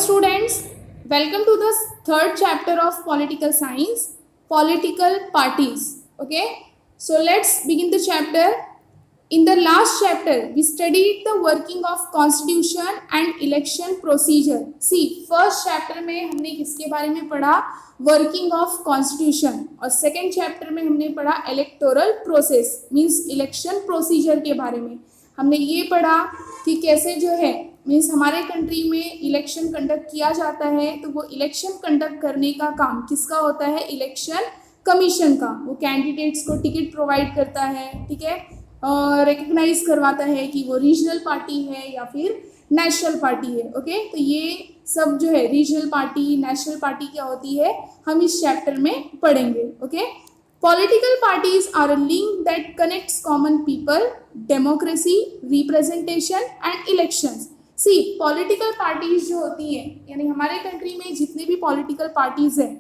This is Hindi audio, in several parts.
Students, welcome to the third chapter of political science, political parties. Okay, so let's begin the chapter. In the last chapter, we studied the working of constitution and election procedure. See, first chapter में हमने किसके बारे में पढ़ा? Working of constitution. और second chapter में हमने पढ़ा electoral process, means election procedure के बारे में. हमने ये पढ़ा कि कैसे जो है मीन्स हमारे कंट्री में इलेक्शन कंडक्ट किया जाता है, तो वो इलेक्शन कंडक्ट करने का काम किसका होता है? इलेक्शन कमीशन का. वो कैंडिडेट्स को टिकट प्रोवाइड करता है, ठीक है, रिकग्नाइज करवाता है कि वो रीजनल पार्टी है या फिर नेशनल पार्टी है. ओके, तो ये सब जो है रीजनल पार्टी, नेशनल पार्टी क्या होती है, हम इस चैप्टर में पढ़ेंगे. Okay, political parties are a link that connects common people, democracy, representation and elections. See, political parties जो होती हैं, यानी हमारे कंट्री में जितने भी पॉलिटिकल पार्टीज हैं,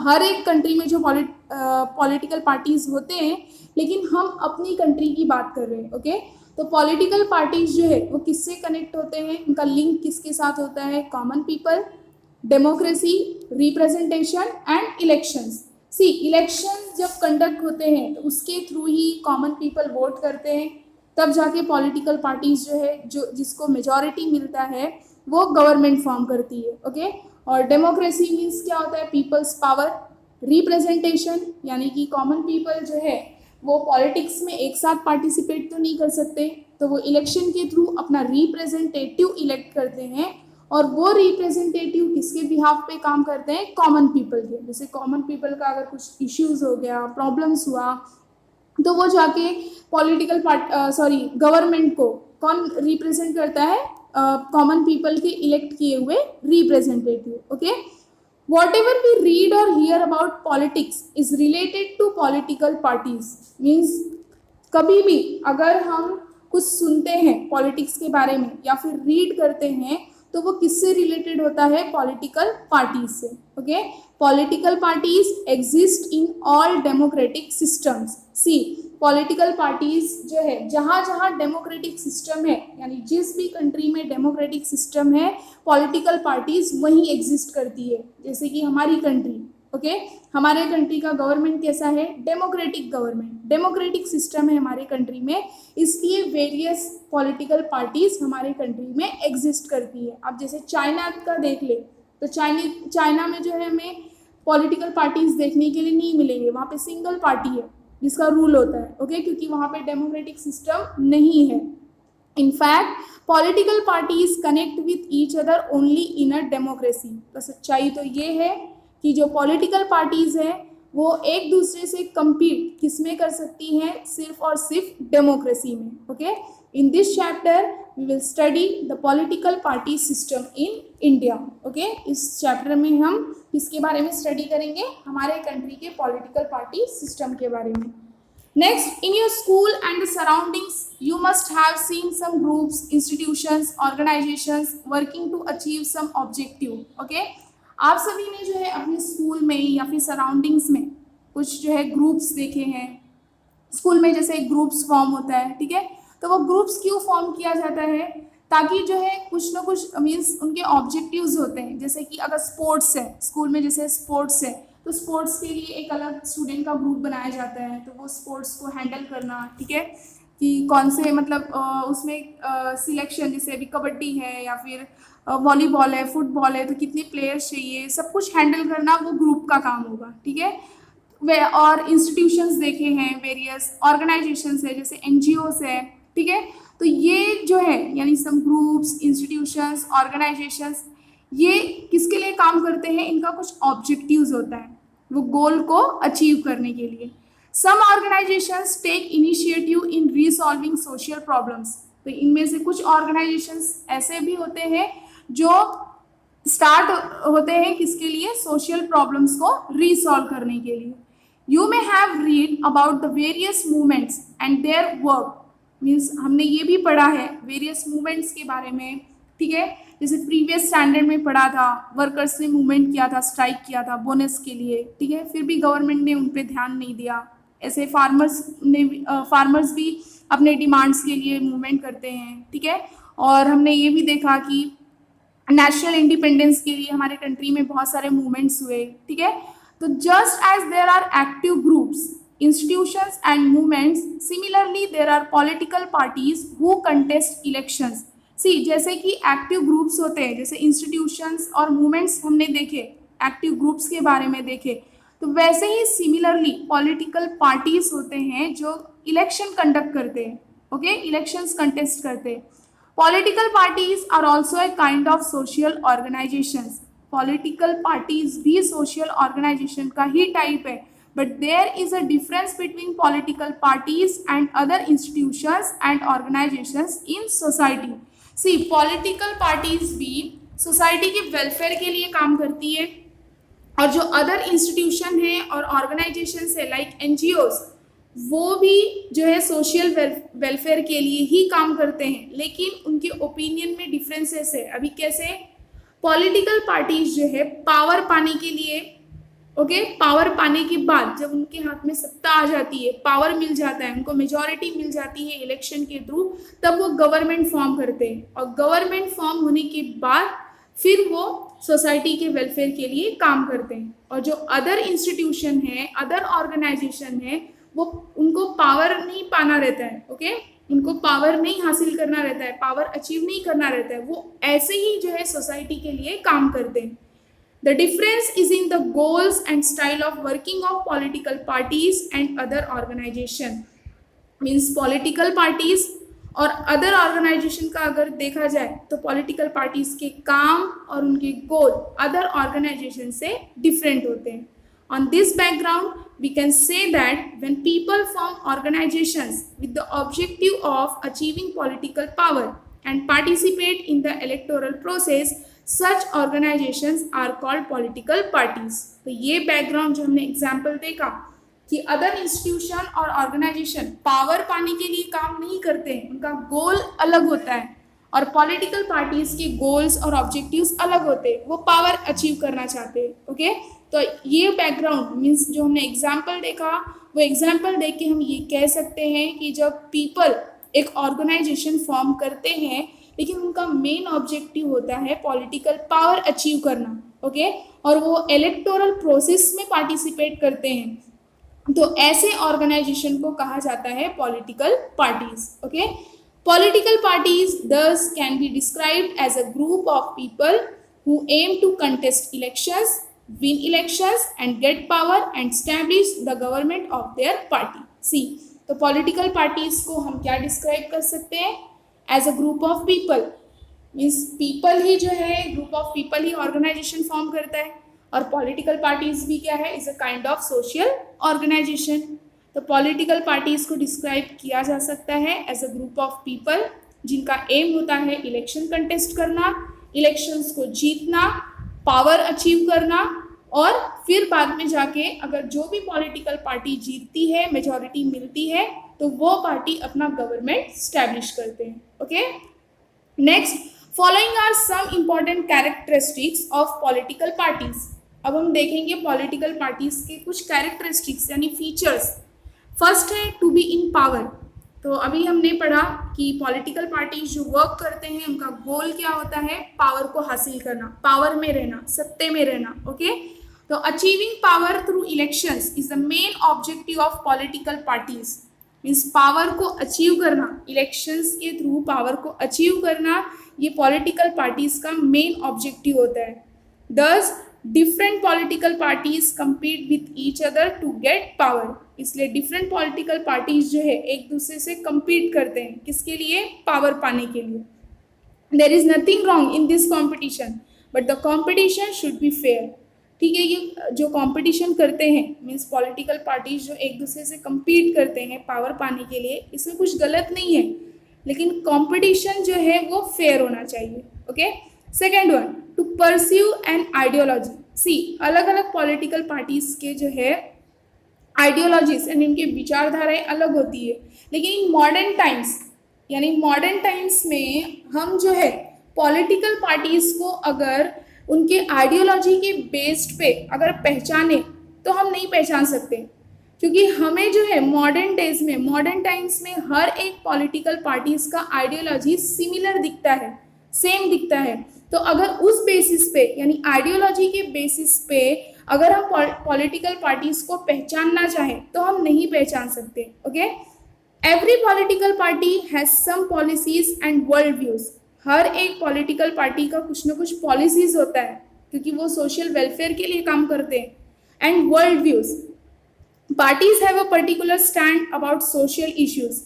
हर एक कंट्री में जो पॉलिटिकल पार्टीज होते हैं, लेकिन हम अपनी कंट्री की बात कर रहे हैं. ओके, तो पॉलिटिकल पार्टीज जो है वो किससे कनेक्ट होते हैं, उनका लिंक किसके साथ होता है? Common people, democracy, representation and elections. See, election जब कंडक्ट होते हैं तो उसके थ्रू ही कॉमन पीपल वोट करते हैं, तब जाके पॉलिटिकल पार्टीज जो है, जो जिसको मेजॉरिटी मिलता है, वो गवर्नमेंट फॉर्म करती है. ओके, और डेमोक्रेसी मीन्स क्या होता है? Peoples power. रिप्रेजेंटेशन यानी कि कॉमन पीपल जो है वो पॉलिटिक्स में एक साथ पार्टिसिपेट तो नहीं कर सकते, तो वो इलेक्शन के थ्रू अपना रिप्रेजेंटेटिव इलेक्ट करते हैं, और वो रिप्रेजेंटेटिव किसके बिहाफ पे काम करते हैं? कॉमन पीपल के. जैसे कॉमन पीपल का अगर कुछ इश्यूज हो गया, प्रॉब्लम्स हुआ, तो वो जाके पॉलिटिकल गवर्नमेंट को कौन रिप्रेजेंट करता है? कॉमन पीपल के इलेक्ट किए हुए representative. Okay, whatever we read or hear about politics is related to political parties. means कभी भी अगर हम कुछ सुनते हैं पॉलिटिक्स के बारे में या फिर रीड करते हैं, तो वो किससे रिलेटेड होता है? पॉलिटिकल पार्टीज से. Okay, political parties exist in all democratic systems. See, political parties जो है जहाँ जहाँ डेमोक्रेटिक सिस्टम है, यानी जिस भी कंट्री में डेमोक्रेटिक सिस्टम है, पॉलिटिकल पार्टीज वहीं एग्जिस्ट करती है. जैसे कि हमारी कंट्री. ओके, हमारे कंट्री का गवर्नमेंट कैसा है? डेमोक्रेटिक गवर्नमेंट, डेमोक्रेटिक सिस्टम है हमारे कंट्री में, इसलिए वेरियस पॉलिटिकल पार्टीज हमारे कंट्री में एग्जिस्ट करती है. अब जैसे चाइना का देख ले, तो चाइना में जो है हमें पॉलिटिकल पार्टीज देखने के लिए नहीं मिलेंगे. वहाँ पे सिंगल पार्टी है जिसका रूल होता है. ओके, क्योंकि वहाँ पे डेमोक्रेटिक सिस्टम नहीं है. In fact political parties connect with each other only in a democracy. तो सच्चाई तो ये है कि जो पॉलिटिकल पार्टीज हैं वो एक दूसरे से compete किस में कर सकती हैं? सिर्फ और सिर्फ डेमोक्रेसी में. Okay, in this chapter we will study the political party system in India. Okay, इस चैप्टर में हम किसके बारे में स्टडी करेंगे? हमारे कंट्री के पॉलिटिकल पार्टी सिस्टम के बारे में. Next, in your school and the surroundings, you must have seen some groups, institutions, organizations working to achieve some objective. Okay, आप सभी ने जो है अपने स्कूल में या फिर सराउंडिंग्स में कुछ जो है ग्रुप्स देखे हैं. स्कूल में जैसे ग्रुप्स फॉर्म होता है, ठीक है, तो वो ग्रुप्स क्यों फॉर्म किया जाता है? ताकि जो है कुछ ना कुछ मीन्स उनके ऑब्जेक्टिव्स होते हैं. जैसे कि अगर स्पोर्ट्स है, स्कूल में जैसे स्पोर्ट्स है, तो स्पोर्ट्स के लिए एक अलग स्टूडेंट का ग्रुप बनाया जाता है, तो वो स्पोर्ट्स को हैंडल करना, ठीक है, कि कौन से मतलब उसमें सिलेक्शन, जैसे अभी कबड्डी है या फिर वॉलीबॉल है, फुटबॉल है, तो कितने प्लेयर्स चाहिए, सब कुछ हैंडल करना वो ग्रुप का काम होगा. ठीक है, वे और इंस्टीट्यूशंस देखे हैं, वेरियस ऑर्गेनाइजेशंस है, जैसे NGOs है. ठीक है, तो ये जो है यानी सम ग्रुप्स, इंस्टीट्यूशंस, ऑर्गेनाइजेशंस, ये किसके लिए काम करते हैं? इनका कुछ ऑब्जेक्टिव्स होता है वो गोल को अचीव करने के लिए. Some organisations take initiative in resolving social problems. तो इनमें से कुछ ऑर्गेनाइजेशंस ऐसे भी होते हैं जो स्टार्ट होते हैं किसके लिए? सोशल प्रॉब्लम्स को रिसॉल्व करने के लिए. You may have read about the various movements and their work. Means हमने ये भी पढ़ा है वेरियस मूवमेंट्स के बारे में. ठीक है, जैसे प्रीवियस स्टैंडर्ड में पढ़ा था, वर्कर्स ने मूवमेंट किया था, स्ट्राइक किया था बोनस के लिए. ठीक है, फिर भी गवर्नमेंट ने उन पर ध्यान नहीं दिया. ऐसे फार्मर्स भी अपने डिमांड्स के लिए मूवमेंट करते हैं. ठीक है, और हमने ये भी देखा कि नेशनल इंडिपेंडेंस के लिए हमारे कंट्री में बहुत सारे मूवमेंट्स हुए, ठीक है। तो just as there are active groups, institutions and movements, similarly there are political parties who contest elections. See, जैसे कि एक्टिव ग्रुप्स होते हैं, जैसे इंस्टीट्यूशंस और मूवमेंट्स हमने देखे, एक्टिव ग्रुप्स के बारे में देखे, तो वैसे ही सिमिलरली पॉलिटिकल पार्टीज होते हैं जो इलेक्शन कंडक्ट करते हैं, ओके, इलेक्शंस कंटेस्ट करते हैं। Political parties are also a kind of social organizations. Political parties भी social organization का ही type है, but there is a difference between political parties and other institutions and organizations in society. See, political parties भी society के welfare के लिए काम करती है, और जो अदर इंस्टीट्यूशन है और ऑर्गेनाइजेशन है लाइक एनजीओज, वो भी जो है सोशल वेलफेयर के लिए ही काम करते हैं, लेकिन उनके ओपिनियन में डिफरेंसेस है। अभी कैसे पॉलिटिकल पार्टीज जो है पावर पाने के लिए, ओके, पावर पाने के बाद जब उनके हाथ में सत्ता आ जाती है, पावर मिल जाता है, उनको मेजॉरिटी मिल जाती है इलेक्शन के थ्रू, तब वो गवर्नमेंट फॉर्म करते हैं, और गवर्नमेंट फॉर्म होने के बाद फिर वो सोसाइटी के वेलफेयर के लिए काम करते हैं। और जो अदर इंस्टीट्यूशन है, अदर ऑर्गेनाइजेशन है, वो उनको पावर नहीं पाना रहता है, ओके, उनको पावर नहीं हासिल करना रहता है, पावर अचीव नहीं करना रहता है, वो ऐसे ही जो है सोसाइटी के लिए काम करते हैं। The difference is in the goals and style of working of political parties and other organization. Means political parties और अदर ऑर्गेनाइजेशन का अगर देखा जाए तो पॉलिटिकल पार्टीज के काम और उनके गोल अदर ऑर्गेनाइजेशन से डिफरेंट होते हैं। On this background, we can say that when people form organizations with the objective of achieving political power and participate in the electoral process, such organizations are called political parties. तो ये बैकग्राउंड जो हमने एग्जाम्पल देखा कि अदर इंस्टीट्यूशन और ऑर्गेनाइजेशन पावर पाने के लिए काम नहीं करते हैं, उनका गोल अलग होता है, और पॉलिटिकल पार्टीज के गोल्स और ऑब्जेक्टिव्स अलग होते हैं, वो पावर अचीव करना चाहते हैं, ओके। तो ये बैकग्राउंड मीन्स जो हमने एग्जाम्पल देखा, वो एग्जाम्पल देख के हम ये कह सकते हैं कि जब पीपल एक ऑर्गेनाइजेशन फॉर्म करते हैं, लेकिन उनका मेन ऑब्जेक्टिव होता है पॉलिटिकल पावर अचीव करना, ओके, और वो इलेक्टोरल प्रोसेस में पार्टिसिपेट करते हैं, तो ऐसे ऑर्गेनाइजेशन को कहा जाता है political parties, okay. Political parties thus can be described as a group of people who aim to contest elections, win elections and get power and establish the government of their party. See, तो political parties को हम क्या describe कर सकते हैं? As a group of people. Means people ही जो है group of people he organization form करता है, और political parties भी क्या है? Is a kind of social organization. तो पॉलिटिकल पार्टीज को डिस्क्राइब किया जा सकता है as a group of people जिनका एम होता है इलेक्शन कंटेस्ट करना, इलेक्शंस को जीतना, पावर अचीव करना, और फिर बाद में जाके अगर जो भी पॉलिटिकल पार्टी जीतती है, मेजॉरिटी मिलती है, तो वो पार्टी अपना गवर्नमेंट स्टैब्लिश करते हैं, okay. Next, following are some important characteristics of political parties. अब हम देखेंगे पॉलिटिकल पार्टीज के कुछ कैरेक्टरिस्टिक्स यानी फीचर्स। फर्स्ट है टू बी इन पावर। तो अभी हमने पढ़ा कि पॉलिटिकल पार्टीज जो वर्क करते हैं उनका गोल क्या होता है? पावर को हासिल करना, पावर में रहना, सत्ते में रहना, ओके। तो achieving power through elections is the main objective of political parties. Means power को अचीव करना, इलेक्शंस के थ्रू पावर को अचीव करना, ये पॉलिटिकल पार्टीज का मेन ऑब्जेक्टिव होता है। दस different political parties compete with each other to get power। इसलिए डिफरेंट पॉलिटिकल पार्टीज जो है एक दूसरे से compete करते हैं, किसके लिए? पावर पाने के लिए। There is nothing wrong in this competition, but the competition should be fair। ठीक है, ये जो कंपटीशन करते हैं मीन्स पॉलिटिकल पार्टीज जो एक दूसरे से compete करते हैं पावर पाने के लिए, इसमें कुछ गलत नहीं है, लेकिन कंपटीशन जो है वो फेयर होना चाहिए, okay. Second one, to pursue an ideology. See, अलग अलग पॉलिटिकल पार्टीज के जो है आइडियोलॉजीज यानी इनके विचारधाराएं अलग होती है, लेकिन इन मॉडर्न टाइम्स यानी मॉडर्न टाइम्स में हम जो है पॉलिटिकल पार्टीज को अगर उनके आइडियोलॉजी के बेस्ड पे अगर पहचाने तो हम नहीं पहचान सकते, क्योंकि हमें जो है मॉडर्न डेज में, मॉडर्न टाइम्स में हर एक पॉलिटिकल पार्टीज का आइडियोलॉजी सिमिलर दिखता है, सेम दिखता है। तो तो अगर उस बेसिस पे यानी आइडियोलॉजी के बेसिस पे अगर हम पॉलिटिकल पार्टीज को पहचानना चाहें तो हम नहीं पहचान सकते. Okay, every political party has some policies and world views. हर एक पॉलिटिकल पार्टी का कुछ ना कुछ पॉलिसीज होता है क्योंकि वो सोशल वेलफेयर के लिए काम करते हैं. And world views, parties have a particular stand about social issues.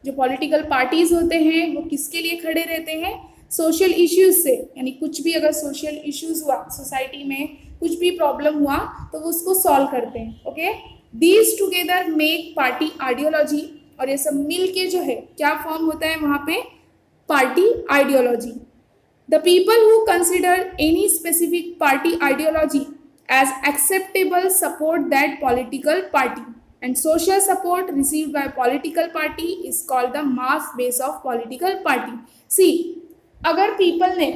जो पॉलिटिकल पार्टीज होते हैं वो किसके लिए खड़े रहते हैं? सोशल इश्यूज से. यानी कुछ भी अगर सोशल इश्यूज हुआ, सोसाइटी में कुछ भी प्रॉब्लम हुआ तो वो उसको सॉल्व करते हैं. Okay, these together make party ideology. और ये सब मिल के जो है क्या फॉर्म होता है वहाँ पे? Party ideology. The people who consider any specific party ideology as acceptable support that political party, and social support received by political party is called the mass base of political party. See, अगर people ने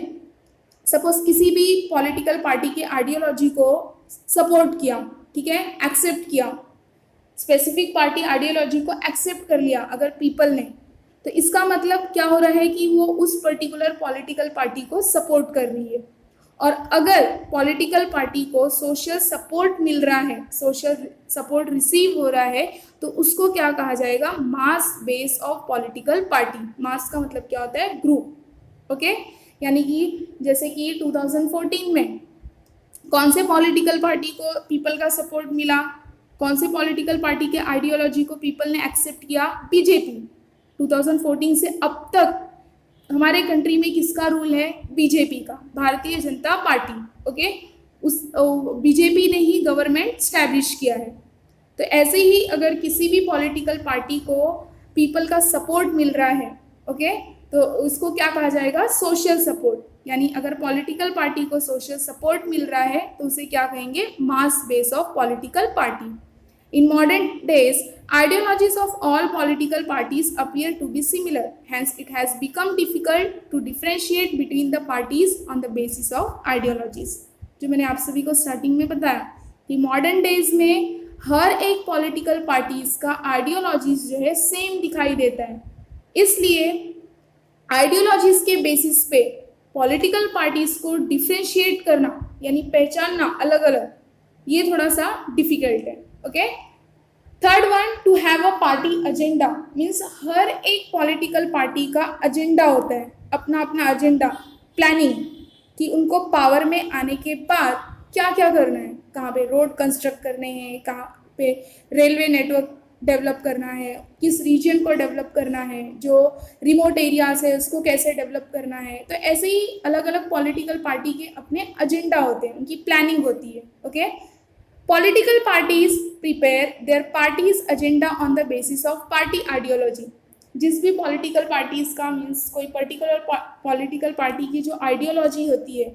सपोज किसी भी पॉलिटिकल पार्टी की आइडियोलॉजी को सपोर्ट किया, ठीक है, एक्सेप्ट किया, स्पेसिफिक पार्टी आइडियोलॉजी को एक्सेप्ट कर लिया अगर पीपल ने, तो इसका मतलब क्या हो रहा है कि वो उस पर्टिकुलर पॉलिटिकल पार्टी को सपोर्ट कर रही है. और अगर पॉलिटिकल पार्टी को सोशल सपोर्ट मिल रहा है, सोशल सपोर्ट रिसीव हो रहा है, तो उसको क्या कहा जाएगा? मास बेस ऑफ पॉलिटिकल पार्टी. मास का मतलब क्या होता है? ग्रुप. ओके, यानी कि जैसे कि 2014 में कौन से पॉलिटिकल पार्टी को पीपल का सपोर्ट मिला? कौन से पॉलिटिकल पार्टी के आइडियोलॉजी को पीपल ने एक्सेप्ट किया? बीजेपी. 2014 से अब तक हमारे कंट्री में किसका रूल है? बीजेपी का, भारतीय जनता पार्टी. ओके, उस बीजेपी ने ही गवर्नमेंट स्टैब्लिश किया है. तो ऐसे ही अगर किसी भी पॉलिटिकल पार्टी को पीपल का सपोर्ट मिल रहा है, ओके, तो उसको क्या कहा जाएगा? Social support. यानी अगर पॉलिटिकल पार्टी को सोशल सपोर्ट मिल रहा है तो उसे क्या कहेंगे? Mass base of political party. In modern days, ideologies of all political parties appear to be similar. Hence, it has become difficult to differentiate between the parties on the basis of ideologies. जो मैंने आप सभी को स्टार्टिंग में बताया कि मॉडर्न डेज में हर एक पॉलिटिकल पार्टीज का आइडियोलॉजीज जो है सेम दिखाई देता है. इसलिए आइडियोलॉजीज के बेसिस पे पॉलिटिकल पार्टीज को डिफ्रेंशिएट करना यानी पहचानना अलग अलग, ये थोड़ा सा डिफिकल्ट है. Okay, third one, to have a party agenda. Means हर एक पॉलिटिकल पार्टी का एजेंडा होता है, अपना अपना एजेंडा, प्लानिंग कि उनको पावर में आने के बाद क्या क्या करना है, कहाँ पे रोड कंस्ट्रक्ट करने हैं, कहाँ पे रेलवे नेटवर्क डेवलप करना है, किस रीजन को डेवलप करना है, जो रिमोट एरियाज है उसको कैसे डेवलप करना है. तो ऐसे ही अलग अलग पॉलिटिकल पार्टी के अपने एजेंडा होते हैं, उनकी प्लानिंग होती है. Okay, political parties prepare their party's agenda on the basis of party ideology. जिस भी पॉलिटिकल पार्टीज का मीन्स कोई पर्टिकुलर पॉलिटिकल पार्टी की जो आइडियोलॉजी होती है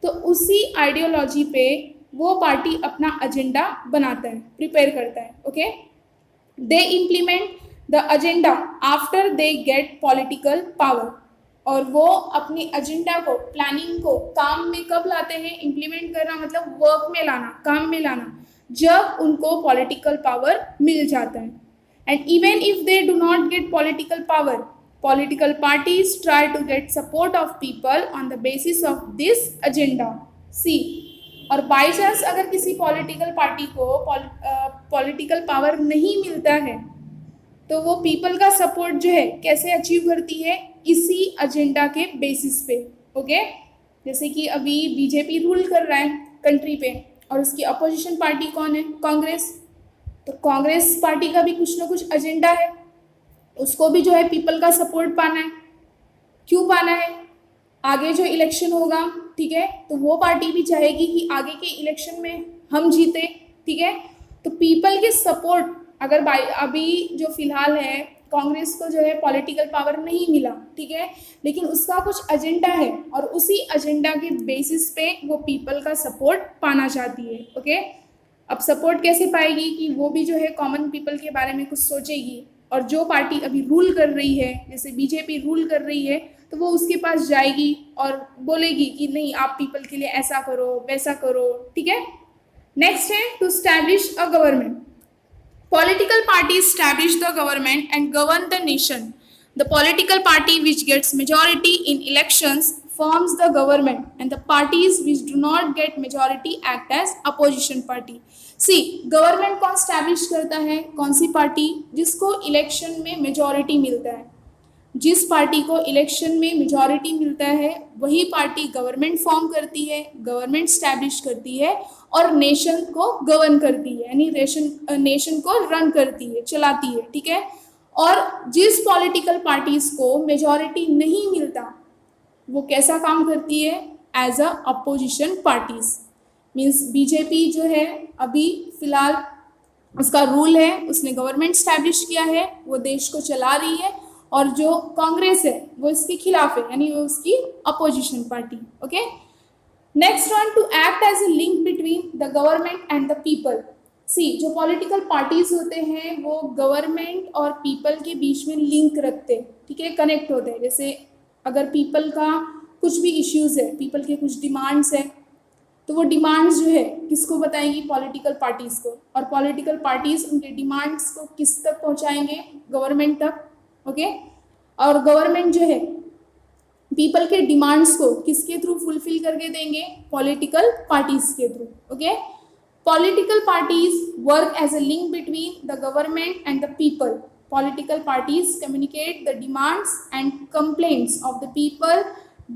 तो उसी आइडियोलॉजी पे वो पार्टी अपना एजेंडा बनाता है, प्रिपेयर करता है. Okay, they implement the agenda after they get political power. और वो अपनी एजेंडा को, प्लानिंग को काम में कब लाते हैं? इम्प्लीमेंट करना मतलब वर्क में लाना, काम में लाना, जब उनको पॉलिटिकल पावर मिल जाता है. And even if they do not get political power, political parties try to get support of people on the basis of this agenda. See, और बाई चांस अगर किसी पॉलिटिकल पार्टी को पॉलिटिकल पावर नहीं मिलता है तो वो पीपल का सपोर्ट जो है कैसे अचीव करती है? इसी एजेंडा के बेसिस पे. ओके, जैसे कि अभी बीजेपी रूल कर रहा है कंट्री पे और उसकी अपोजिशन पार्टी कौन है? कांग्रेस. तो कांग्रेस पार्टी का भी कुछ ना कुछ एजेंडा है, उसको भी जो है पीपल का सपोर्ट पाना है. क्यों पाना है? आगे जो इलेक्शन होगा, ठीक है, तो वो पार्टी भी चाहेगी कि आगे के इलेक्शन में हम जीते. ठीक है, तो पीपल के सपोर्ट अगर अभी जो फिलहाल है कांग्रेस को जो है पॉलिटिकल पावर नहीं मिला, ठीक है, लेकिन उसका कुछ एजेंडा है और उसी एजेंडा के बेसिस पे वो पीपल का सपोर्ट पाना चाहती है. ओके, अब सपोर्ट कैसे पाएगी कि वो भी जो है कॉमन पीपल के बारे में कुछ सोचेगी. और जो पार्टी अभी रूल कर रही है, जैसे बीजेपी रूल कर रही है, तो वो उसके पास जाएगी और बोलेगी कि नहीं, आप पीपल के लिए ऐसा करो, वैसा करो. ठीक है, नेक्स्ट है to establish a government. Political parties establish the government and govern the nation. The political party which gets majority in elections forms the government and the parties which do not get majority act as opposition party. See, government कौन स्टैब्लिश करता है? कौन सी पार्टी? जिसको इलेक्शन में मेजॉरिटी मिलता है। जिस पार्टी को इलेक्शन में मेजॉरिटी मिलता है वही पार्टी गवर्नमेंट फॉर्म करती है, गवर्नमेंट स्टैब्लिश करती है और नेशन को गवर्न करती है, यानी नेशन को रन करती है, चलाती है, ठीक है। और जिस पॉलिटिकल पार्टीज को मेजॉरिटी नहीं मिलता वो कैसा काम करती है? As a opposition parties. Means BJP जो है अभी फिलहाल उसका रूल है, उसने गवर्नमेंट स्टैब्लिश किया है, वो देश को चला रही है, और जो कांग्रेस है वो इसके खिलाफ है, यानी वो उसकी opposition party. Okay, next one, to act as a link between the government and the people. See, जो पॉलिटिकल पार्टीज होते हैं वो गवर्नमेंट और पीपल के बीच में लिंक रखते हैं, ठीक है, कनेक्ट होते हैं। जैसे अगर पीपल का कुछ भी इश्यूज है, पीपल के कुछ डिमांड्स है, तो वो डिमांड्स जो है किसको बताएंगी? पॉलिटिकल पार्टीज को, और पॉलिटिकल पार्टीज उनके डिमांड्स को किस तक पहुंचाएंगे? गवर्नमेंट तक। ओके, और गवर्नमेंट जो है पीपल के डिमांड्स को किसके थ्रू फुलफिल करके देंगे? पॉलिटिकल पार्टीज के through. Okay, political parties work as a link between the government and the people. Political parties communicate the demands and complaints of the people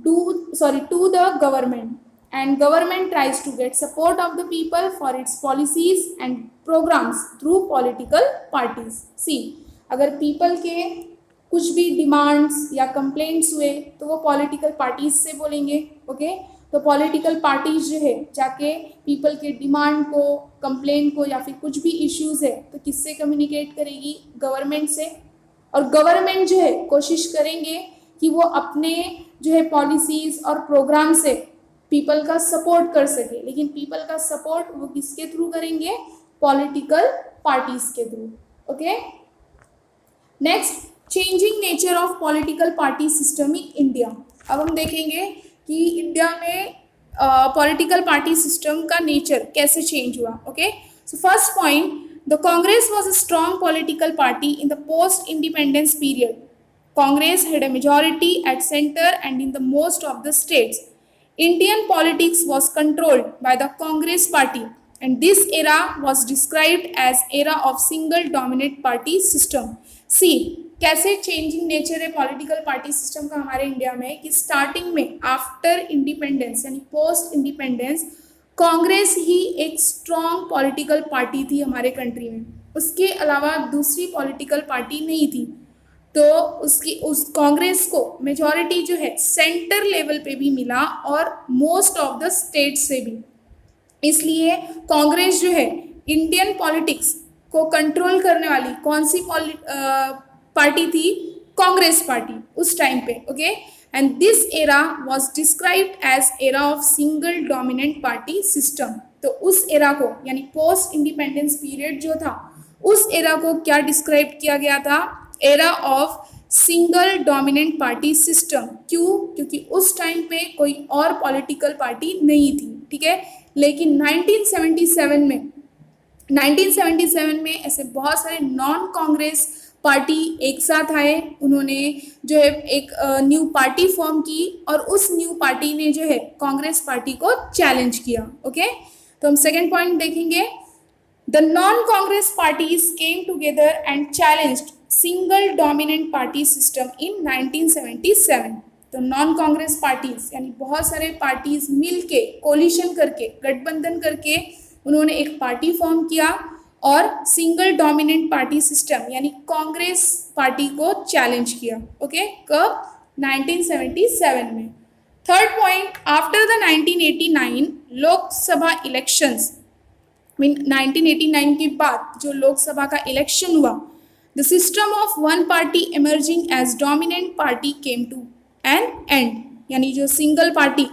to the government, and government tries to get support of the people for its policies and programs through political parties. See, अगर people के कुछ भी डिमांड्स या कंप्लेंट्स हुए तो वो पॉलिटिकल पार्टीज से बोलेंगे। ओके, तो पॉलिटिकल पार्टीज जो है जाके पीपल के डिमांड को, कंप्लेंट को या फिर कुछ भी इश्यूज है तो किससे कम्युनिकेट करेगी? गवर्नमेंट से। और गवर्नमेंट जो है कोशिश करेंगे कि वो अपने जो है पॉलिसीज और प्रोग्राम से पीपल का सपोर्ट कर सके, लेकिन पीपल का सपोर्ट वो किसके थ्रू करेंगे? पॉलिटिकल पार्टीज के through. Okay, next, changing nature of political party system in India. अब हम देखेंगे कि इंडिया में पॉलिटिकल पार्टी सिस्टम का नेचर कैसे चेंज हुआ। Okay, so first point, the Congress was a strong political party in the post independence period. Congress had a majority at centre and in the most of the states. Indian politics was controlled by the Congress party and this era was described as era of single dominant party system. See, कैसे चेंजिंग नेचर है पॉलिटिकल पार्टी सिस्टम का हमारे इंडिया में कि स्टार्टिंग में आफ्टर इंडिपेंडेंस यानी पोस्ट इंडिपेंडेंस कांग्रेस ही एक स्ट्रॉन्ग पॉलिटिकल पार्टी थी हमारे कंट्री में, उसके अलावा दूसरी पॉलिटिकल पार्टी नहीं थी। तो उस कांग्रेस को मेजॉरिटी जो है सेंटर लेवल पे भी मिला और मोस्ट ऑफ द स्टेट से भी। इसलिए कांग्रेस जो है इंडियन पॉलिटिक्स को कंट्रोल करने वाली कौन सी पार्टी थी? कांग्रेस पार्टी उस टाइम पे। Okay, and this era was described as era of single dominant party system. तो उस एरा को यानी पोस्ट इंडिपेंडेंस पीरियड जो था उस एरा को क्या डिस्क्राइब किया गया था? Era of single dominant party system. क्यों? क्योंकि उस टाइम पे कोई और पॉलिटिकल पार्टी नहीं थी, ठीक है। लेकिन 1977 में ऐसे बहुत सारे नॉन कांग्रेस पार्टी एक साथ आए, उन्होंने जो है एक न्यू पार्टी फॉर्म की और उस न्यू पार्टी ने जो है कांग्रेस पार्टी को चैलेंज किया। ओके, तो हम सेकेंड पॉइंट देखेंगे, the non Congress parties came together and challenged single dominant party system इन 1977। तो नॉन कांग्रेस पार्टीज यानी बहुत सारे पार्टीज मिलके कोलिशन करके गठबंधन करके उन्होंने एक पार्टी फॉर्म किया और सिंगल डोमिनेंट पार्टी सिस्टम यानी कांग्रेस पार्टी को चैलेंज किया। ओके, कब? 1977 में। Third point, after the 1989 Lok Sabha elections, mean 1989 के बाद जो लोकसभा का इलेक्शन हुआ, the system of one party emerging as dominant party came to an end. यानी जो सिंगल पार्टी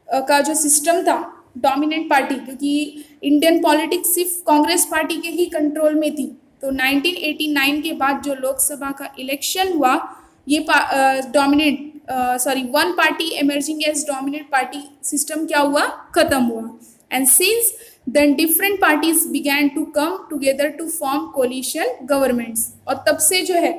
का जो सिस्टम था, डोमिनेंट पार्टी, क्योंकि इंडियन पॉलिटिक्स सिर्फ कांग्रेस पार्टी के ही कंट्रोल में थी, तो 1989 के बाद जो लोकसभा का इलेक्शन हुआ ये one party emerging as dominant party system क्या हुआ? खत्म हुआ। And since then different parties began to come together to form coalition governments. और तब से जो है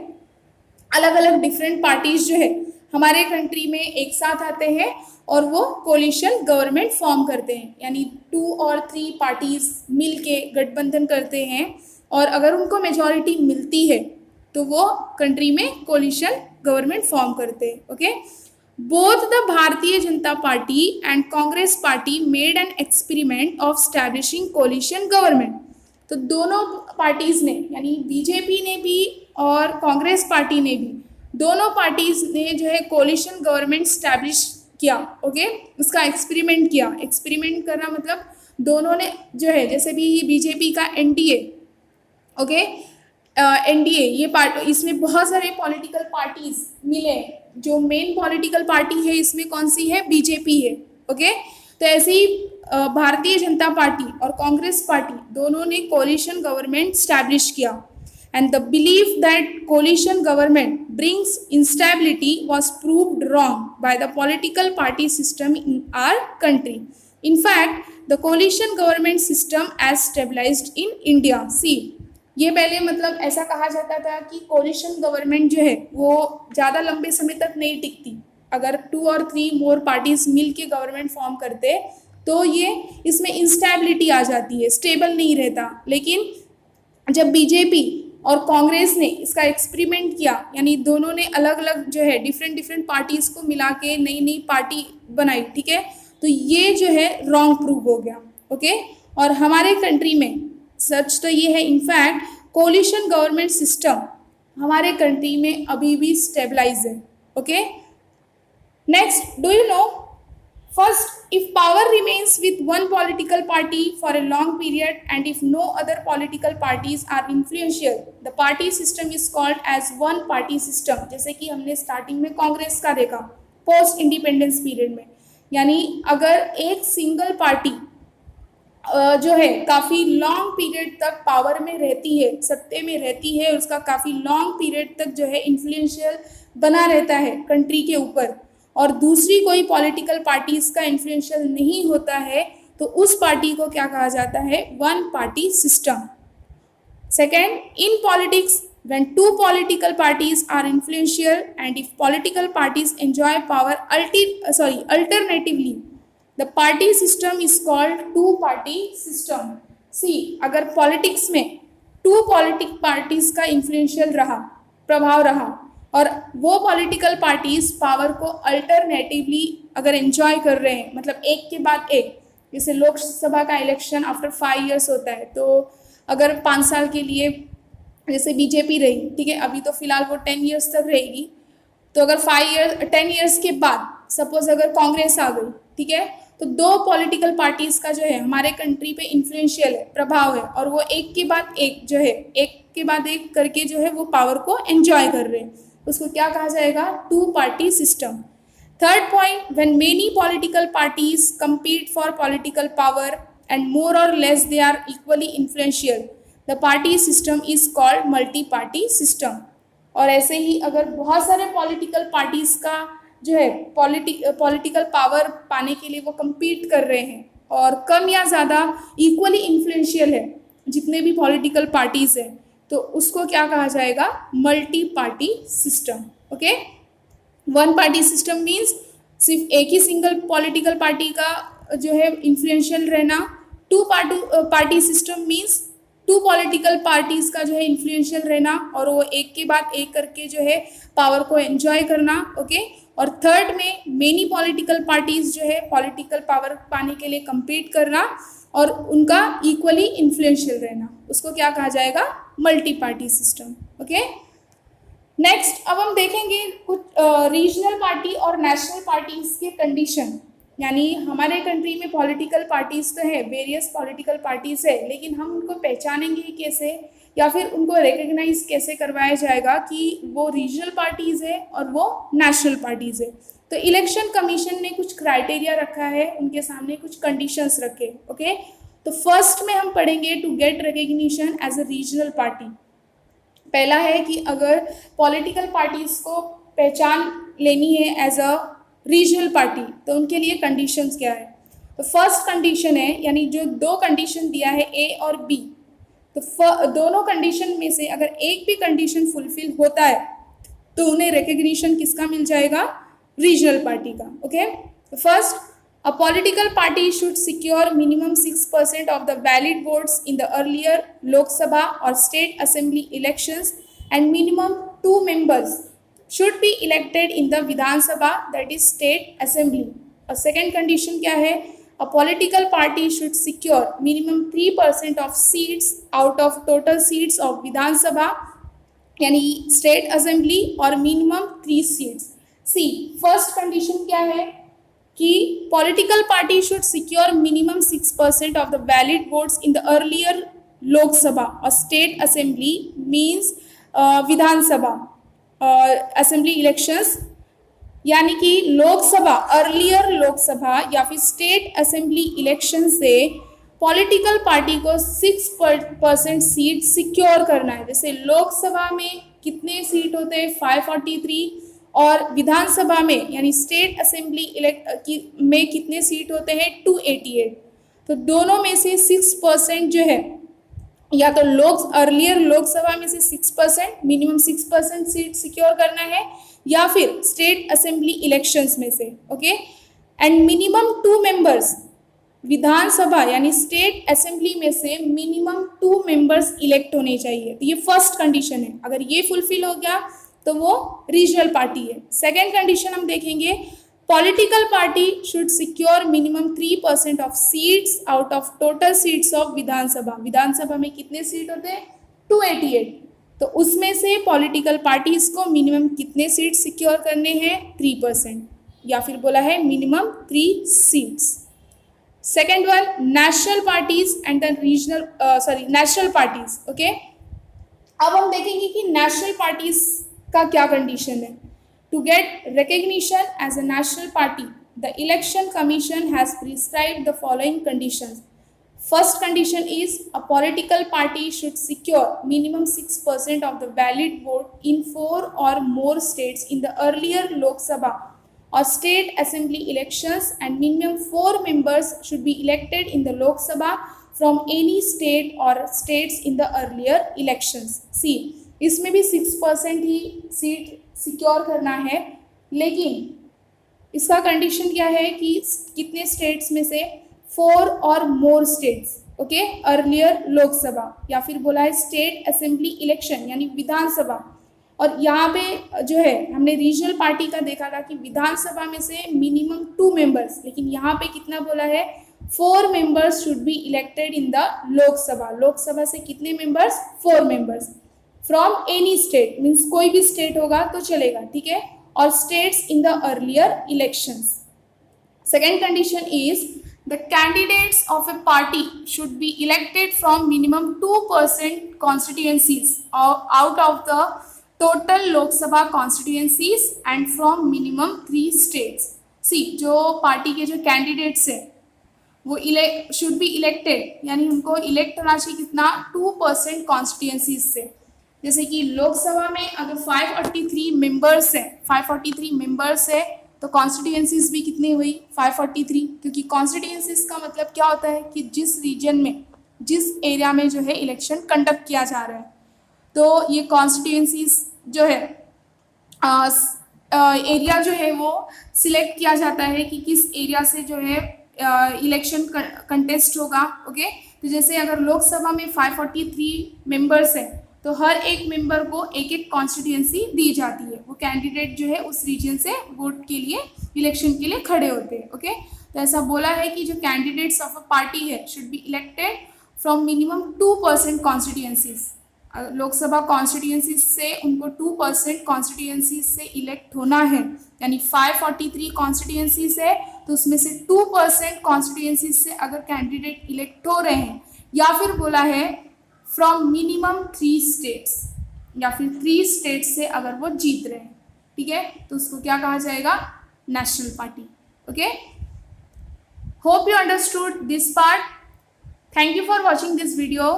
अलग अलग डिफरेंट पार्टीज जो है हमारे कंट्री में एक साथ आते हैं और वो कोलिशन गवर्नमेंट फॉर्म करते हैं, यानी 2 और 3 पार्टीज मिल के गठबंधन करते हैं और अगर उनको मेजॉरिटी मिलती है तो वो कंट्री में कोलिशन गवर्नमेंट फॉर्म करते हैं। Okay, both the Bharatiya Janata party and Congress party made an experiment of establishing coalition government. तो दोनों पार्टीज ने, यानी बीजेपी ने भी और कांग्रेस पार्टी ने भी, दोनों पार्टीज ने जो है कोलिशन गवर्नमेंट स्टैब्लिश किया। ओके, उसका एक्सपेरिमेंट किया। एक्सपेरिमेंट करना मतलब दोनों ने जो है, जैसे भी बीजेपी का एनडीए, ओके, एनडीए ये पार्टी, इसमें बहुत सारे पॉलिटिकल पार्टीज मिले। जो मेन पॉलिटिकल पार्टी है इसमें कौन सी है? बीजेपी है। ओके, तो ऐसे ही भारतीय जनता पार्टी और कांग्रेस पार्टी दोनों ने कोलिशन गवर्नमेंट स्टैब्लिश किया। And the belief that coalition government brings instability was proved wrong by the political party system in our country. In fact the coalition government system has stabilised in India. See, ये पहले मतलब ऐसा कहा जाता था कि कोलिशन गवर्नमेंट जो है वो ज़्यादा लंबे समय तक नहीं टिकती। अगर 2 और 3 मोर पार्टीज मिल के गवर्नमेंट फॉर्म करते तो ये इसमें इंस्टेबिलिटी आ जाती है, स्टेबल नहीं रहता। लेकिन जब बीजेपी और कांग्रेस ने इसका एक्सपेरिमेंट किया, यानी दोनों ने अलग अलग जो है डिफरेंट पार्टीज को मिला के नई नई पार्टी बनाई, ठीक है, तो ये जो है रॉन्ग प्रूव हो गया। ओके, और हमारे कंट्री में सच तो ये है, इनफैक्ट कोलिशन गवर्नमेंट सिस्टम हमारे कंट्री में अभी भी स्टेबलाइज है। Okay, next, do you know, first, if power remains with one political party for a long period and if no other political parties are influential, the party system is called as one party system. जैसे कि हमने स्टार्टिंग में कांग्रेस का देखा पोस्ट इंडिपेंडेंस पीरियड में, यानी अगर एक सिंगल पार्टी जो है काफ़ी लॉन्ग पीरियड तक पावर में रहती है, सत्ते में रहती है, उसका काफ़ी लॉन्ग पीरियड तक जो है इन्फ्लुएंशियल बना रहता है कंट्री के ऊपर, और दूसरी कोई पॉलिटिकल पार्टी इसका इन्फ्लुएंशियल नहीं होता है, तो उस पार्टी को क्या कहा जाता है? One party system. Second, in politics when two political parties are influential and if political parties enjoy power alternatively, the party system is called two party system. See, अगर पॉलिटिक्स में टू पॉलिटिक पार्टीज का इन्फ्लुएंशियल रहा, प्रभाव रहा, और वो पॉलिटिकल पार्टीज पावर को अल्टरनेटिवली अगर एंजॉय कर रहे हैं, मतलब एक के बाद एक, जैसे लोकसभा का इलेक्शन आफ्टर 5 years होता है, तो अगर 5 साल के लिए जैसे बीजेपी रही, ठीक है, अभी तो फिलहाल वो 10 years तक रहेगी, तो अगर 10 years के बाद सपोज अगर कांग्रेस आ गई, ठीक है, तो दो पॉलिटिकल पार्टीज का जो है हमारे कंट्री पे इन्फ्लुएंशियल है, प्रभाव है, और वो एक के बाद एक जो है, एक के बाद एक करके जो है वो पावर को एंजॉय कर रहे हैं, उसको क्या कहा जाएगा? Two party system. Third point, when many political parties compete for political power and more or less they are equally influential, the party system is called multi party system. और ऐसे ही अगर बहुत सारे पॉलिटिकल पार्टीज का जो है पॉलिटिकल पावर पाने के लिए वो compete कर रहे हैं और कम या ज़्यादा इक्वली इन्फ्लुएंशियल है जितने भी पॉलिटिकल पार्टीज हैं, तो उसको क्या कहा जाएगा? Multi party system. Okay, one party system means सिर्फ एक ही सिंगल पॉलिटिकल पार्टी का जो है इन्फ्लुएंशियल रहना। Two party system means two political parties का जो है इन्फ्लुएंशियल रहना और वो एक के बाद एक करके जो है पावर को एंजॉय करना। ओके, और थर्ड में मेनी पॉलिटिकल पार्टीज जो है पॉलिटिकल पावर पाने के लिए compete करना और उनका इक्वली इन्फ्लुएंशियल रहना, उसको क्या कहा जाएगा? Multi party system. Okay, next अब हम देखेंगे कुछ रीजनल पार्टी और नेशनल पार्टीज के कंडीशन। यानी हमारे कंट्री में पॉलिटिकल पार्टीज तो है, वेरियस पॉलिटिकल पार्टीज है, लेकिन हम उनको पहचानेंगे कैसे या फिर उनको रिकग्नाइज कैसे करवाया जाएगा कि वो रीजनल पार्टीज है और वो नेशनल पार्टीज है? तो इलेक्शन कमीशन ने कुछ क्राइटेरिया रखा है, उनके सामने कुछ कंडीशंस रखे। ओके, तो फर्स्ट में हम पढ़ेंगे to get recognition as a regional party. पहला है कि अगर पॉलिटिकल पार्टीज को पहचान लेनी है एज अ रीजनल पार्टी तो उनके लिए कंडीशंस क्या है? तो फर्स्ट कंडीशन है, यानी जो दो कंडीशन दिया है ए और बी, तो दोनों कंडीशन में से अगर एक भी कंडीशन फुलफिल होता है तो उन्हें रिकग्निशन किसका मिल जाएगा? रीजनल पार्टी का। Okay, first, a political party should secure minimum 6% of the valid votes in the earlier Lok Sabha or state assembly elections, and minimum 2 members should be elected in the Vidhan Sabha, that is state assembly. A second condition क्या है? A political party should secure minimum 3% of seats out of total seats of Vidhan Sabha, यानी स्टेट असेंबली, और मिनिमम 3 सीट्स। सी, फर्स्ट कंडीशन क्या है कि political party should secure minimum 6% of the valid votes in the earlier Lok Sabha और स्टेट असेंबली मीन्स विधानसभा असेंबली इलेक्शंस, यानी कि लोकसभा, अर्लियर लोकसभा या फिर स्टेट असेंबली इलेक्शन से पॉलिटिकल पार्टी को 6% सीट सिक्योर करना है। जैसे लोकसभा में कितने सीट होते हैं? 543, और विधानसभा में यानी स्टेट असेंबली में कितने सीट होते हैं? 288। तो दोनों में से 6% जो है, या तो अर्लियर लोकसभा में से 6%, मिनिमम 6% सीट सिक्योर करना है, या फिर स्टेट असेंबली इलेक्शंस में से। ओके, एंड मिनिमम 2 मेंबर्स, विधानसभा यानी स्टेट असेंबली में से मिनिमम 2 मेंबर्स इलेक्ट होने चाहिए। तो ये फर्स्ट कंडीशन है। अगर ये फुलफिल हो गया तो वो रीजनल पार्टी है। सेकेंड कंडीशन हम देखेंगे, political party should secure minimum 3% of seats out of total seats of Vidhan Sabha. Vidhan Sabha में कितने सीट होते हैं? 288। तो उसमें से पॉलिटिकल पार्टीज को मिनिमम कितने सीट सिक्योर करने हैं? 3%, या फिर बोला है minimum 3 seats. Second one, national parties and the national parties. Okay, अब हम देखेंगे कि नेशनल पार्टीज का क्या कंडीशन है। To get recognition as a national party, the election commission has prescribed the following conditions. First condition is a political party should secure minimum 6% of the valid vote in 4 or more states in the earlier Lok Sabha or state assembly elections, and minimum 4 members should be elected in the Lok Sabha from any state or states in the earlier elections. See, इसमें भी 6% ही सीट सिक्योर करना है, लेकिन इसका कंडीशन क्या है कि कितने स्टेट्स में से? 4 और more states. Okay, earlier Lok Sabha, या फिर बोला है स्टेट असेंबली इलेक्शन यानी विधानसभा। और यहाँ पे जो है हमने रीजनल पार्टी का देखा था कि विधानसभा में से मिनिमम 2 मेंबर्स, लेकिन यहाँ पे कितना बोला है? 4 members should be elected in the Lok Sabha. Lok Sabha से कितने members? 4 members from any state, means कोई भी स्टेट होगा तो चलेगा, ठीक है, और states in the earlier elections. Second condition is the candidates of a party should be elected from minimum 2% constituencies out of the total Lok Sabha constituencies and from minimum 3 states. See, जो पार्टी के जो कैंडिडेट्स हैं वो शुड बी इलेक्टेड, यानी उनको इलेक्ट होना चाहिए कितना? 2% कॉन्स्टिट्यूंसीज से। जैसे कि लोकसभा में अगर 543 मेंबर्स है, 543 मेंबर्स है, तो कॉन्स्टिट्यूंसीज भी कितनी हुई? 543, क्योंकि कॉन्स्टिट्यूंसीज का मतलब क्या होता है कि जिस रीजन में, जिस एरिया में जो है इलेक्शन कंडक्ट किया जा रहा है, तो ये कॉन्स्टिट्यूंसीज जो है एरिया जो है वो सिलेक्ट किया जाता है कि किस एरिया से जो है इलेक्शन कंटेस्ट होगा। ओके, तो जैसे अगर लोकसभा में 543 मेंबर्स हैं तो हर एक मेंबर को एक एक कॉन्स्टिट्यूंसी दी जाती है। वो कैंडिडेट जो है उस रीजन से वोट के लिए, इलेक्शन के लिए खड़े होते हैं। ओके, तो ऐसा बोला है कि जो कैंडिडेट्स ऑफ अ पार्टी है should be elected from minimum 2% constituencies. Lok Sabha constituencies से उनको 2% कॉन्स्टिट्यूंसीज से इलेक्ट होना है, यानी 543 कॉन्स्टिट्यूंसीज है तो उसमें से 2% कॉन्स्टिट्यूंसीज से अगर कैंडिडेट इलेक्ट हो रहे हैं, या फिर बोला है फ्रॉम मिनिमम 3 स्टेट्स, या फिर 3 स्टेट्स से अगर वो जीत रहे हैं, ठीक है, तो उसको क्या कहा जाएगा? National party. Okay, hope you understood this part. Thank you for watching this video.